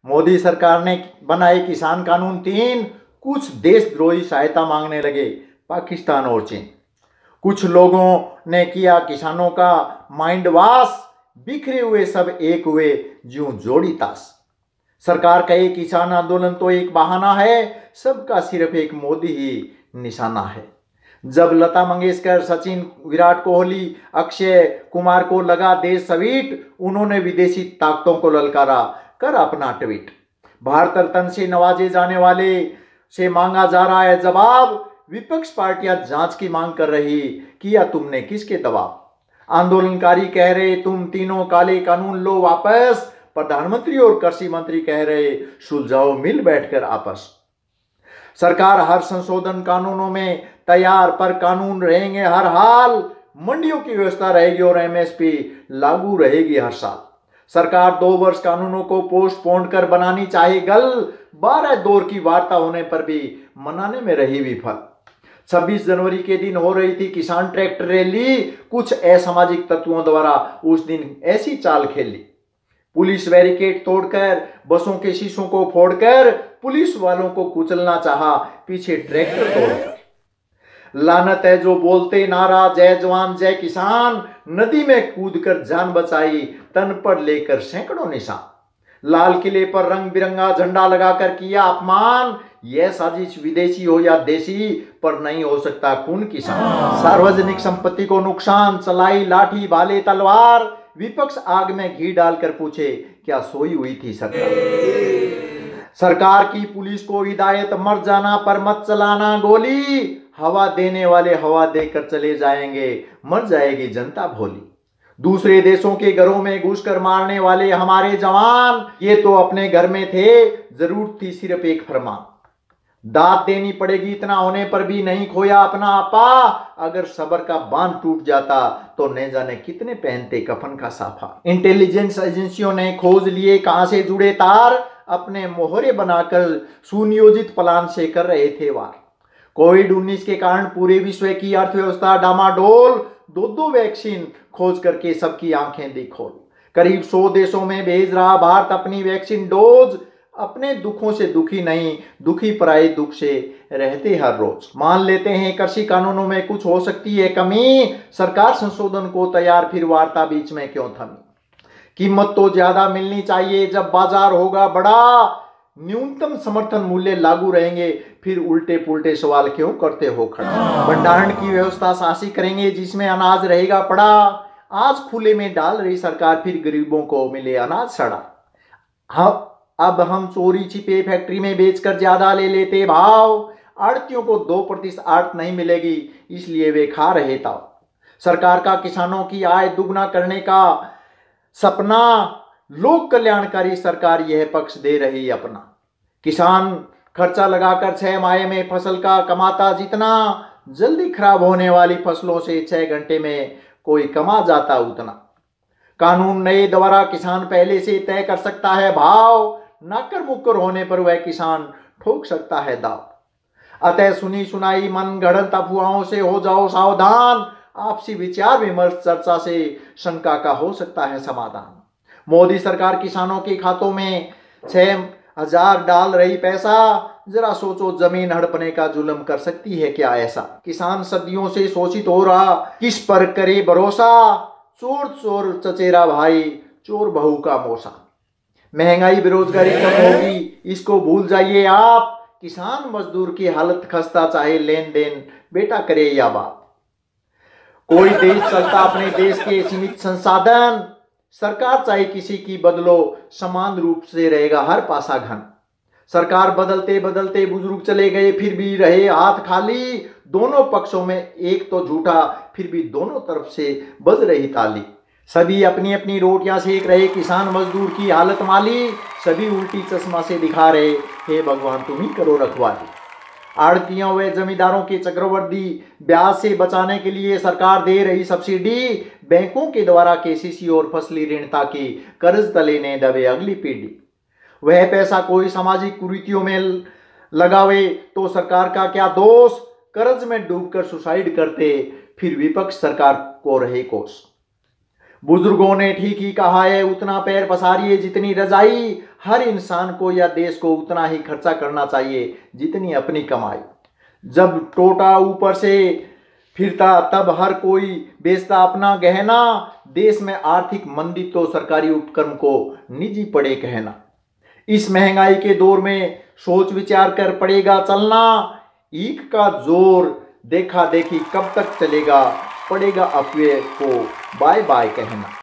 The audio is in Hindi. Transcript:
मोदी सरकार ने बनाए किसान कानून 3, कुछ देशद्रोही सहायता मांगने लगे पाकिस्तान और चीन। कुछ लोगों ने किया किसानों का माइंड वॉश, बिखरे हुए सब एक हुए ज्यों जोड़ी ताश। सरकार कहे किसान आंदोलन तो एक बहाना है, सबका सिर्फ एक मोदी ही निशाना है। जब लता मंगेशकर, सचिन, विराट कोहली, अक्षय कुमार को लगा देश सवीट, उन्होंने विदेशी ताकतों को ललकारा कर अपना ट्वीट। भारत रत्न से नवाजे जाने वाले से मांगा जा रहा है जवाब, विपक्ष पार्टियां जांच की मांग कर रही, किया तुमने किसके दबाव। आंदोलनकारी कह रहे तुम तीनों काले कानून लो वापस, प्रधानमंत्री और कृषि मंत्री कह रहे सुलझाओ मिल बैठकर आपस। सरकार हर संशोधन कानूनों में तैयार, पर कानून रहेंगे हर हाल। मंडियों की व्यवस्था रहेगी और एमएसपी लागू रहेगी हर साल। सरकार 2 वर्ष कानूनों को पोस्टपोन कर बनानी चाहे गल, 12 दौर की वार्ता होने पर भी मनाने में रही विफल। 26 जनवरी के दिन हो रही थी किसान ट्रैक्टर रैली, कुछ असामाजिक तत्वों द्वारा उस दिन ऐसी चाल खेली। पुलिस बैरिकेड तोड़कर, बसों के शीशों को फोड़कर, पुलिस वालों को कुचलना चाहा, पीछे ट्रैक्टर तोड़कर। लानत है जो बोलते नारा जय जवान जय किसान, नदी में कूदकर जान बचाई, तन पर लेकर सैकड़ों निशान। लाल किले पर रंग बिरंगा झंडा लगाकर किया अपमान, यह साजिश विदेशी हो या देसी, पर नहीं हो सकता खून किसान। सार्वजनिक संपत्ति को नुकसान, चलाई लाठी भाले तलवार, विपक्ष आग में घी डालकर पूछे क्या सोई हुई थी सरकार। सरकार की पुलिस को हिदायत मर जाना पर मत चलाना गोली, हवा देने वाले हवा देकर चले जाएंगे, मर जाएगी जनता भोली। दूसरे देशों के घरों में घुसकर मारने वाले हमारे जवान, ये तो अपने घर में थे, जरूरत थी सिर्फ एक फरमान। दाद देनी पड़ेगी इतना होने पर भी नहीं खोया अपना आपा, अगर सबर का बांध टूट जाता तो न जाने कितने पहनते कफन का साफा। इंटेलिजेंस एजेंसियों ने खोज लिए कहां से जुड़े तार, अपने मोहरे बनाकर सुनियोजित प्लान से कर रहे थे वार। कोविड-19 के कारण पूरे विश्व की अर्थव्यवस्था डामाडोल, 2 वैक्सीन खोज करके सबकी आंखें दी खोल। करीब 100 देशों में भेज रहा भारत अपनी वैक्सीन डोज, अपने दुखों से दुखी नहीं, दुखी पराये दुख से रहते हर रोज। मान लेते हैं कृषि कानूनों में कुछ हो सकती है कमी, सरकार संशोधन को तैयार, फिर वार्ता बीच में क्यों थमी। कीमत तो ज्यादा मिलनी चाहिए जब बाजार होगा बड़ा, न्यूनतम समर्थन मूल्य लागू रहेंगे, फिर उल्टे पुल्टे सवाल क्यों करते हो खड़ा। भंडारण की व्यवस्था सासी करेंगे जिसमें अनाज रहेगा पड़ा, आज खुले में डाल रही सरकार, फिर गरीबों को मिले अनाज सड़ा। हाँ, अब हम चोरी छिपे फैक्ट्री में बेचकर ज्यादा ले लेते भाव, आड़तियों को 2% आड़त नहीं मिलेगी, इसलिए वे खा रहे ताव। सरकार का किसानों की आय दुगना करने का सपना, लोक कल्याणकारी सरकार यह पक्ष दे रही अपना। किसान खर्चा लगाकर 6 माह में फसल का कमाता जितना, जल्दी खराब होने वाली फसलों से 6 घंटे में कोई कमा जाता उतना। कानून नए द्वारा किसान पहले से तय कर सकता है भाव, नाकर मुक्कर होने पर वह किसान ठोक सकता है दाव। अतः सुनी सुनाई मन गढ़ंत अफवाहों से हो जाओ सावधान, आपसी विचार विमर्श चर्चा से शंका का हो सकता है समाधान। मोदी सरकार किसानों के खातों में 6,000 डाल रही पैसा, जरा सोचो जमीन हड़पने का जुल्म कर सकती है क्या ऐसा। किसान सदियों से शोषित हो रहा, किस पर करे भरोसा, चोर चोर चचेरा भाई, चोर बहू का मोसा। महंगाई बेरोजगारी कम होगी, इसको भूल जाइए आप, किसान मजदूर की हालत खस्ता, चाहे लेन देन बेटा करे या बाप। कोई देश चलता अपने देश के सीमित संसाधन, सरकार चाहे किसी की बदलो, समान रूप से रहेगा हर पासा घन। सरकार बदलते बदलते बुजुर्ग चले गए, फिर भी रहे हाथ खाली, दोनों पक्षों में एक तो झूठा, फिर भी दोनों तरफ से बज रही ताली। सभी अपनी अपनी रोटियां सेक रहे, किसान मजदूर की हालत माली, सभी उल्टी चश्मा से दिखा रहे, हे भगवान तुम ही करो रखवाली। आड़तियों व जमींदारों के चक्रवृद्धि ब्याज से बचाने के लिए सरकार दे रही सब्सिडी, बैंकों के द्वारा केसीसी और फसली ऋण ताकि कर्ज तले ने दबे अगली पीढ़ी। वह पैसा कोई सामाजिक कुरीतियों में लगावे तो सरकार का क्या दोष, कर्ज में डूबकर सुसाइड करते, फिर विपक्ष सरकार को रहे कोस। बुजुर्गों ने ठीक ही कहा है, उतना पैर पसारिए जितनी रजाई। हर इंसान को या देश को उतना ही खर्चा करना चाहिए जितनी अपनी कमाई। जब टोटा ऊपर से फिरता तब हर कोई बेचता अपना गहना। देश में आर्थिक मंदी तो सरकारी उपक्रम को निजी पड़े कहना। इस महंगाई के दौर में सोच विचार कर पड़ेगा चलना। ईख का जोर देखा देखी कब तक चलेगा, पड़ेगा अफवाह को बाय बाय कहना।